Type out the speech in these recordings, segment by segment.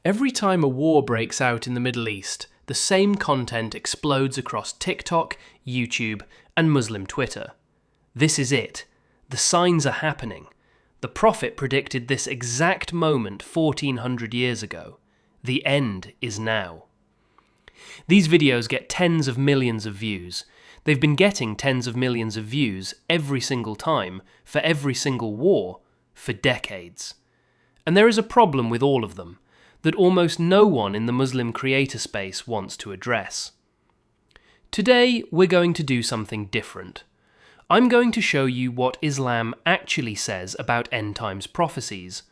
Every time a war breaks out in the Middle East, the same content explodes across TikTok, YouTube, and Muslim Twitter. This is it. The signs are happening. The Prophet predicted this exact moment 1400 years ago. The end is now. These videos get tens of millions of views. They've been getting tens of millions of views every single time, for every single war, for decades. And there is a problem with all of them that almost no one in the Muslim creator space wants to address. Today, we're going to do something different. I'm going to show you what Islam actually says about end times prophecies,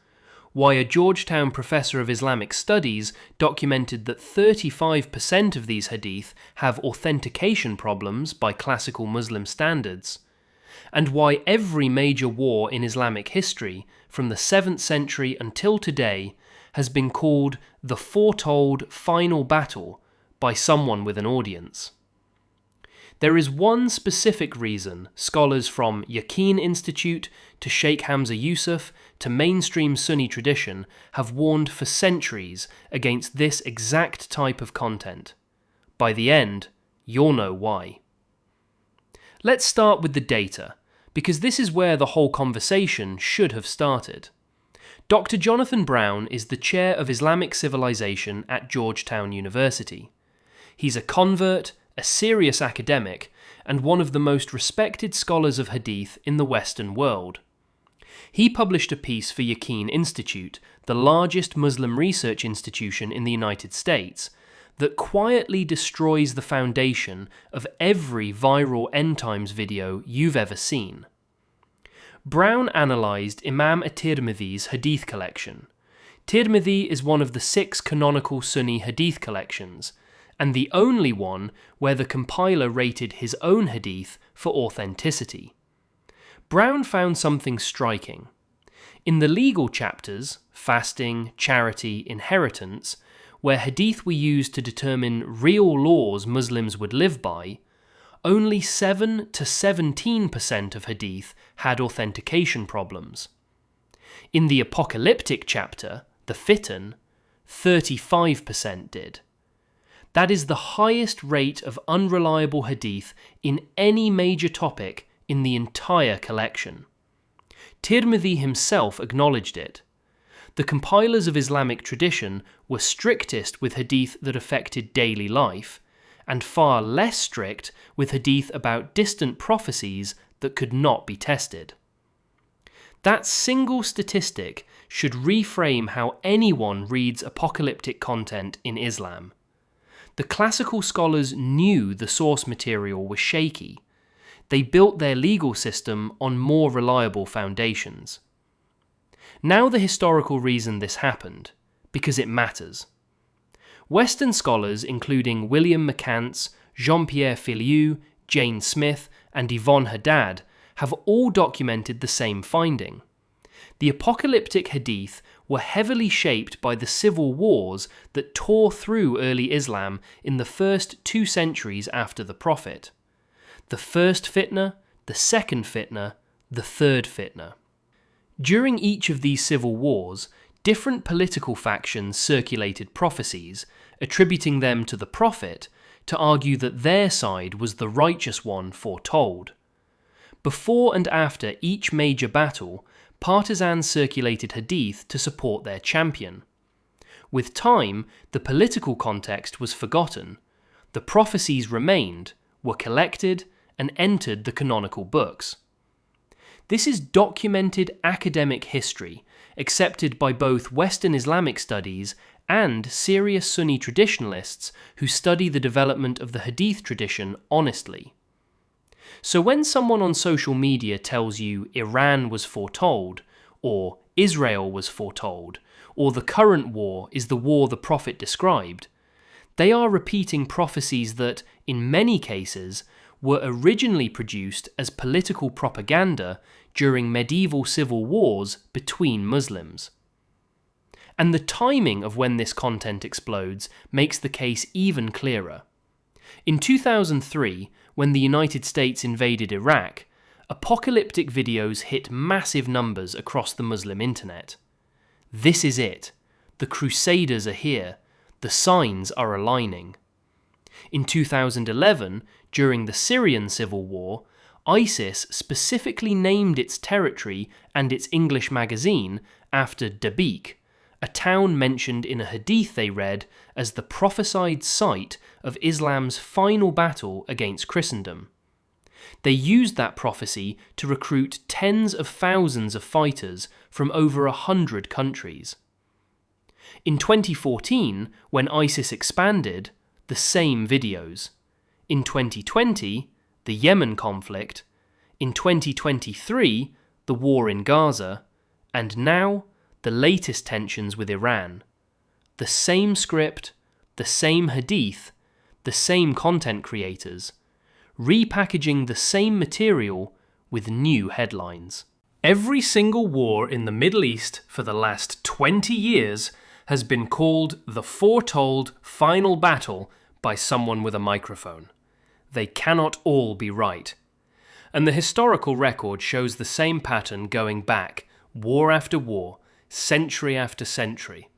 why a Georgetown professor of Islamic studies documented that 35% of these hadith have authentication problems by classical Muslim standards, and why every major war in Islamic history, from the 7th century until today, has been called the foretold final battle by someone with an audience. There is one specific reason scholars from Yaqeen Institute to Sheikh Hamza Yusuf to mainstream Sunni tradition have warned for centuries against this exact type of content. By the end, you'll know why. Let's start with the data, because this is where the whole conversation should have started. Dr. Jonathan Brown is the chair of Islamic civilization at Georgetown University. He's a convert, a serious academic, and one of the most respected scholars of hadith in the Western world. He published a piece for Yaqeen Institute, the largest Muslim research institution in the United States, that quietly destroys the foundation of every viral end times video you've ever seen. Brown analysed Imam al-Tirmidhi's hadith collection. Tirmidhi is one of the 6 canonical Sunni hadith collections, and the only one where the compiler rated his own hadith for authenticity. Brown found something striking. In the legal chapters, fasting, charity, inheritance, where hadith were used to determine real laws Muslims would live by, only 7 to 17% of hadith had authentication problems. In the apocalyptic chapter, the fitan, 35% did. That is the highest rate of unreliable hadith in any major topic in the entire collection. Tirmidhi himself acknowledged it. The compilers of Islamic tradition were strictest with hadith that affected daily life, and far less strict with hadith about distant prophecies that could not be tested. That single statistic should reframe how anyone reads apocalyptic content in Islam. The classical scholars knew the source material was shaky. They built their legal system on more reliable foundations. Now the historical reason this happened, because it matters. Western scholars, including William McCants, Jean-Pierre Filiu, Jane Smith, and Yvonne Haddad, have all documented the same finding. The apocalyptic hadith were heavily shaped by the civil wars that tore through early Islam in the first 2 centuries after the Prophet. The first fitna, the second fitna, the third fitna. During each of these civil wars, different political factions circulated prophecies, attributing them to the Prophet, to argue that their side was the righteous one foretold. Before and after each major battle, partisans circulated hadith to support their champion. With time, the political context was forgotten. The prophecies remained, were collected, and entered the canonical books. This is documented academic history, accepted by both Western Islamic studies and serious Sunni traditionalists who study the development of the hadith tradition honestly. So when someone on social media tells you Iran was foretold, or Israel was foretold, or the current war is the war the Prophet described, they are repeating prophecies that, in many cases, were originally produced as political propaganda during medieval civil wars between Muslims. And the timing of when this content explodes makes the case even clearer. In 2003, when the United States invaded Iraq, apocalyptic videos hit massive numbers across the Muslim internet. This is it. The Crusaders are here. The signs are aligning. In 2011, during the Syrian civil war, ISIS specifically named its territory and its English magazine after Dabiq, a town mentioned in a hadith they read as the prophesied site of Islam's final battle against Christendom. They used that prophecy to recruit tens of thousands of fighters from over 100 countries. In 2014, when ISIS expanded, the same videos. In 2020, the Yemen conflict. In 2023, the war in Gaza. And now, the latest tensions with Iran. The same script, the same hadith, the same content creators, repackaging the same material with new headlines. Every single war in the Middle East for the last 20 years has been called the foretold final battle by someone with a microphone. They cannot all be right. And the historical record shows the same pattern going back, war after war, century after century.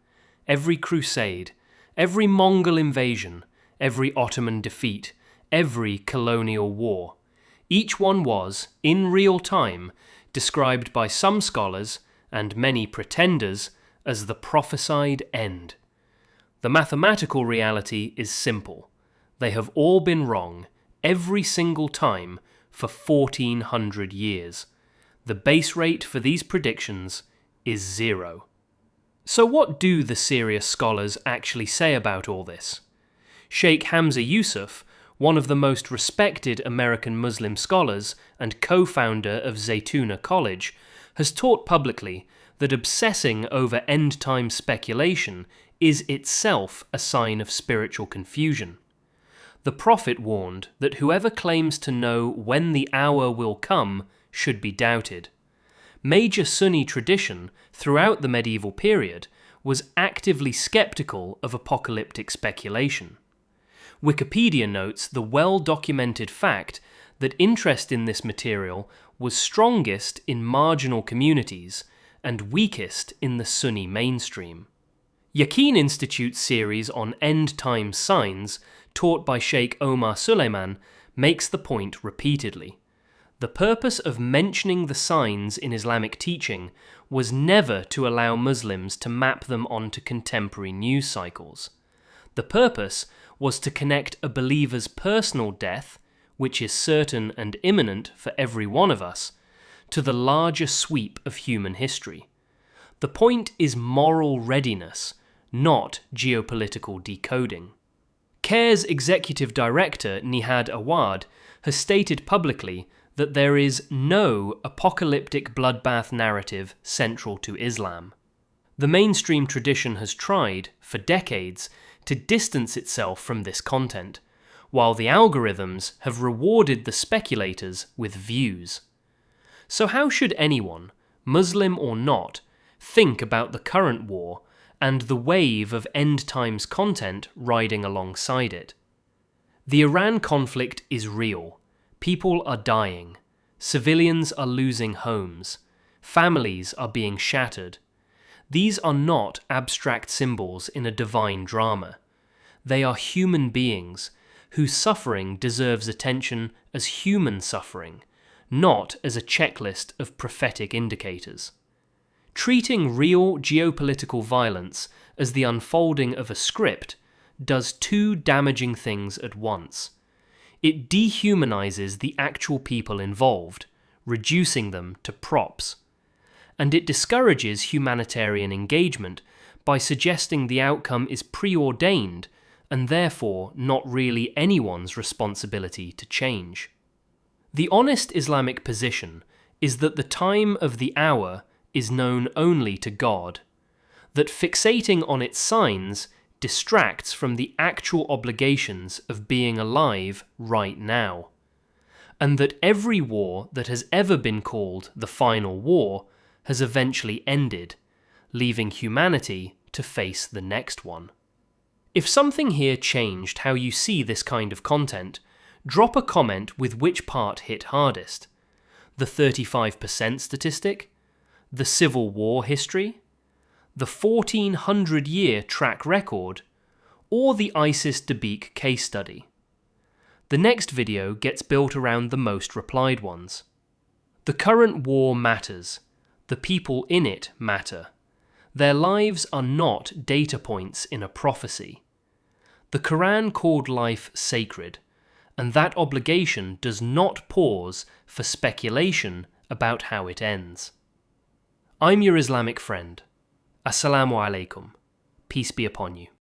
Every crusade, every Mongol invasion, every Ottoman defeat, every colonial war. Each one was, in real time, described by some scholars, and many pretenders, as the prophesied end. The mathematical reality is simple. They have all been wrong, every single time, for 1400 years. The base rate for these predictions is 0. So what do the serious scholars actually say about all this? Sheikh Hamza Yusuf, one of the most respected American Muslim scholars and co-founder of Zaytuna College, has taught publicly that obsessing over end-time speculation is itself a sign of spiritual confusion. The Prophet warned that whoever claims to know when the hour will come should be doubted. Major Sunni tradition throughout the medieval period was actively skeptical of apocalyptic speculation. Wikipedia notes the well-documented fact that interest in this material was strongest in marginal communities and weakest in the Sunni mainstream. Yaqeen Institute's series on end-time signs, taught by Sheikh Omar Suleiman, makes the point repeatedly. The purpose of mentioning the signs in Islamic teaching was never to allow Muslims to map them onto contemporary news cycles. The purpose was to connect a believer's personal death, which is certain and imminent for every one of us, to the larger sweep of human history. The point is moral readiness, not geopolitical decoding. CARE's executive director, Nihad Awad, has stated publicly that there is no apocalyptic bloodbath narrative central to Islam. The mainstream tradition has tried, for decades, to distance itself from this content, while the algorithms have rewarded the speculators with views. So how should anyone, Muslim or not, think about the current war and the wave of end times content riding alongside it? The Iran conflict is real. People are dying. Civilians are losing homes. Families are being shattered. These are not abstract symbols in a divine drama. They are human beings whose suffering deserves attention as human suffering, not as a checklist of prophetic indicators. Treating real geopolitical violence as the unfolding of a script does two damaging things at once. It dehumanizes the actual people involved, reducing them to props. And it discourages humanitarian engagement by suggesting the outcome is preordained and therefore not really anyone's responsibility to change. The honest Islamic position is that the time of the hour is known only to God, that fixating on its signs distracts from the actual obligations of being alive right now, and that every war that has ever been called the final war has eventually ended, leaving humanity to face the next one. If something here changed how you see this kind of content, drop a comment with which part hit hardest. The 35% statistic? The Civil War history? the 1400-year track record, or the ISIS Dabiq case study. The next video gets built around the most replied ones. The current war matters. The people in it matter. Their lives are not data points in a prophecy. The Quran called life sacred, and that obligation does not pause for speculation about how it ends. I'm your Islamic friend. Assalamu alaikum. Peace be upon you.